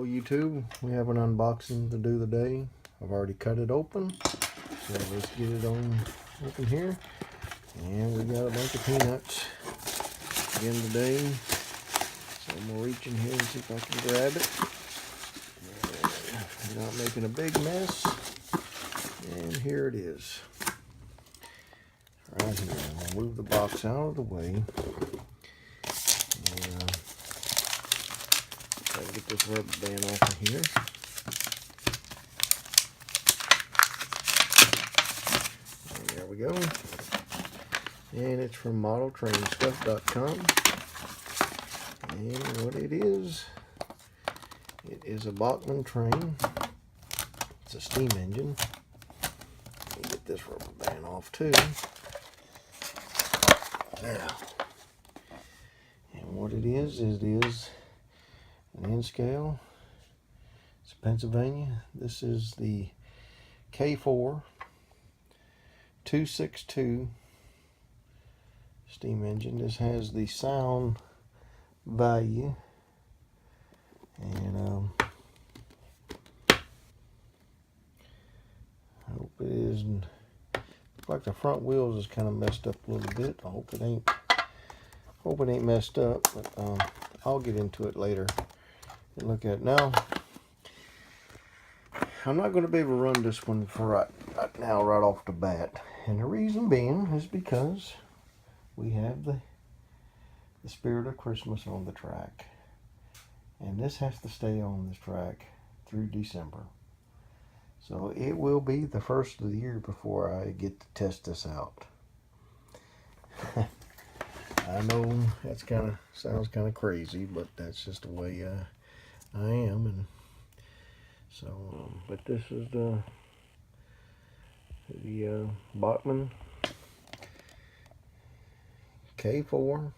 Hello YouTube, we have an unboxing to do today. I've already cut it open, so let's get it on open here. And we got a bunch of peanuts again today, so I'm gonna reach in here and see if I can grab it without making a big mess. And here it is, right here. I'll move the box out of the way. Try to get this rubber band off of here. And there we go. And it's from modeltrainstuff.com. And what it is a Bachmann train. It's a steam engine. Let me get this rubber band off too. Now, and what it is an N scale. It's Pennsylvania. This is the K4 262 steam engine. This has the sound value, and I hope it isn't. Looks like the front wheels is kind of messed up a little bit. I hope it ain't messed up, but I'll get into it later and look at it. Now, I'm not going to be able to run this one for right now, right off the bat. And the reason being is because we have the spirit of Christmas on the track. And this has to stay on this track through December. So it will be the first of the year before I get to test this out. I know that's sounds kind of crazy, but that's just the way I am. And so, but this is the Bachmann K4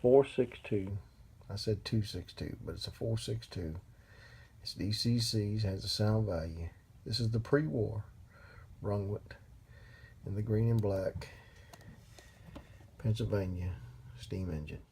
462. I said 262, but it's a 462. It's DCC, has a sound value. This is the pre-war Brunswick in the green and black Pennsylvania steam engine.